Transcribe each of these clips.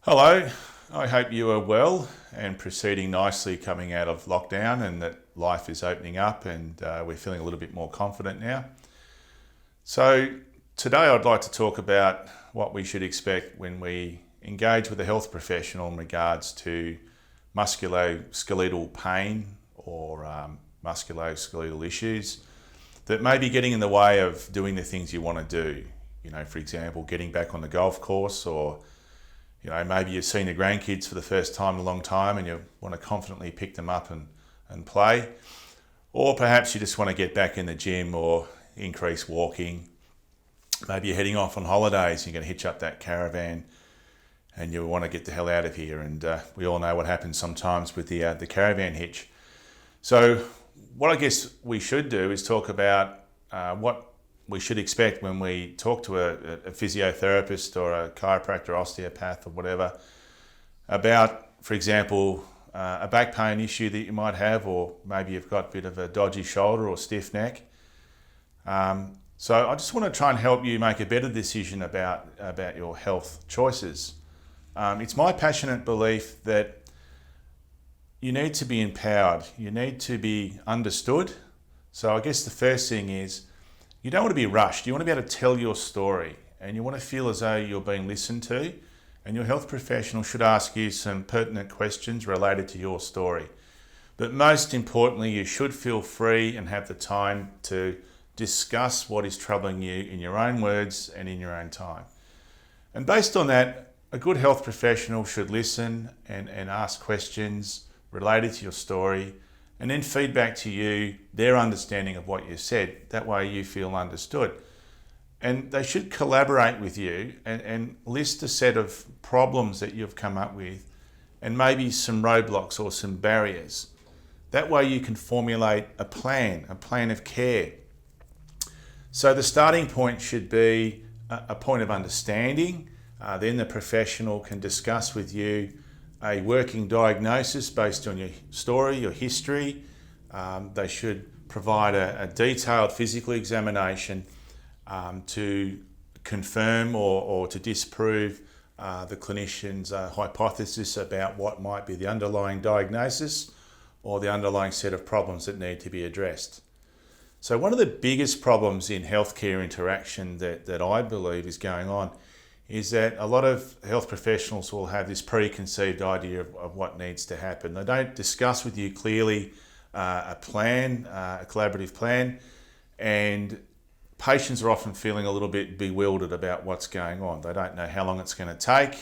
Hello, I hope you are well and proceeding nicely coming out of lockdown and that life is opening up and we're feeling a little bit more confident now. So, today I'd like to talk about what we should expect when we engage with a health professional in regards to musculoskeletal pain or musculoskeletal issues that may be getting in the way of doing the things you want to do. For example, getting back on the golf course, or maybe you've seen your grandkids for the first time in a long time and you want to confidently pick them up and play. Or perhaps you just want to get back in the gym or increase walking. Maybe you're heading off on holidays, you're going to hitch up that caravan and you want to get the hell out of here. And we all know what happens sometimes with the caravan hitch. So what I guess we should do is talk about what we should expect when we talk to a physiotherapist or a chiropractor, osteopath or whatever about, for example, a back pain issue that you might have, or maybe you've got a bit of a dodgy shoulder or stiff neck. So I just want to try and help you make a better decision about your health choices. It's my passionate belief that you need to be empowered, you need to be understood. So I guess the first thing is, you don't want to be rushed. You want to be able to tell your story and you want to feel as though you're being listened to, and your health professional should ask you some pertinent questions related to your story. But most importantly, you should feel free and have the time to discuss what is troubling you in your own words and in your own time. And based on that, a good health professional should listen and ask questions related to your story, and then feedback to you their understanding of what you said. That way you feel understood. And they should collaborate with you and list a set of problems that you've come up with and maybe some roadblocks or some barriers. That way you can formulate a plan of care. So the starting point should be a point of understanding. Then the professional can discuss with you a working diagnosis based on your story, your history. They should provide a detailed physical examination to confirm or to disprove the clinician's hypothesis about what might be the underlying diagnosis or the underlying set of problems that need to be addressed. So one of the biggest problems in healthcare interaction that I believe is going on is that a lot of health professionals will have this preconceived idea of what needs to happen. They don't discuss with you clearly a plan, a collaborative plan, and patients are often feeling a little bit bewildered about what's going on. They don't know how long it's going to take,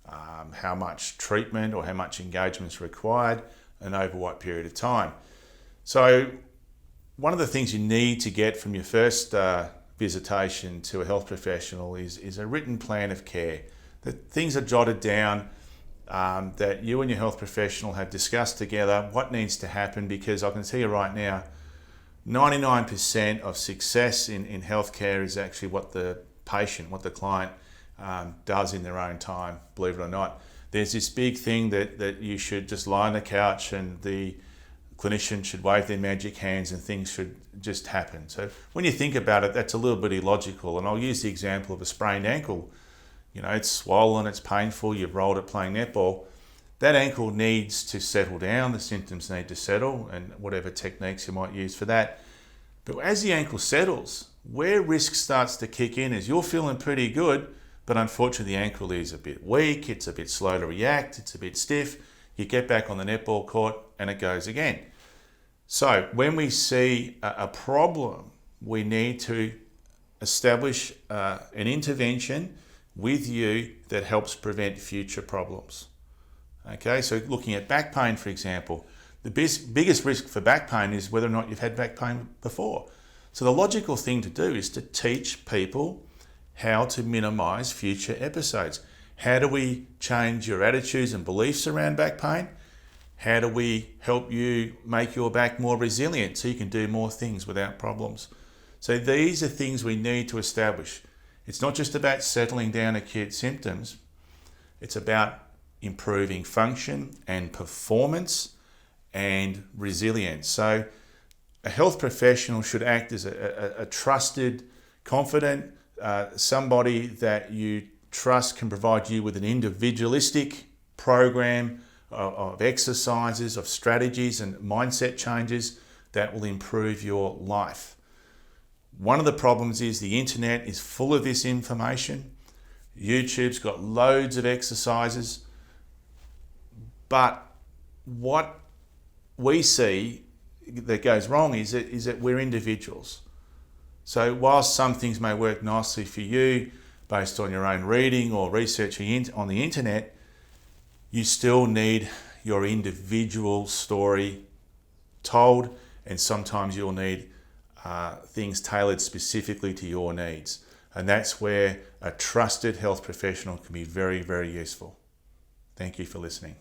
how much treatment or how much engagement is required, and over what period of time. So one of the things you need to get from your first visitation to a health professional is a written plan of care, that things are jotted down, that you and your health professional have discussed together what needs to happen, because I can tell you right now, 99% of success in healthcare is actually what the patient, what the client does in their own time, believe it or not. There's this big thing that you should just lie on the couch and the clinician should wave their magic hands and things should just happen. So when you think about it, that's a little bit illogical. And I'll use the example of a sprained ankle. It's swollen, it's painful, you've rolled it playing netball. That ankle needs to settle down, the symptoms need to settle, and whatever techniques you might use for that. But as the ankle settles, where risk starts to kick in is you're feeling pretty good, but unfortunately the ankle is a bit weak, it's a bit slow to react, it's a bit stiff. You get back on the netball court and it goes again. So when we see a problem, we need to establish an intervention with you that helps prevent future problems. Okay, so looking at back pain, for example, the biggest risk for back pain is whether or not you've had back pain before. So the logical thing to do is to teach people how to minimize future episodes. How do we change your attitudes and beliefs around back pain? How do we help you make your back more resilient so you can do more things without problems? So these are things we need to establish. It's not just about settling down acute symptoms. It's about improving function and performance and resilience. So a health professional should act as a trusted, confident, somebody that you Trust can provide you with an individualistic program of exercises, of strategies and mindset changes that will improve your life. One of the problems is the internet is full of this information. YouTube's got loads of exercises, but what we see that goes wrong is that we're individuals. So whilst some things may work nicely for you based on your own reading or researching on the internet, you still need your individual story told, and sometimes you'll need things tailored specifically to your needs. And that's where a trusted health professional can be very, very useful. Thank you for listening.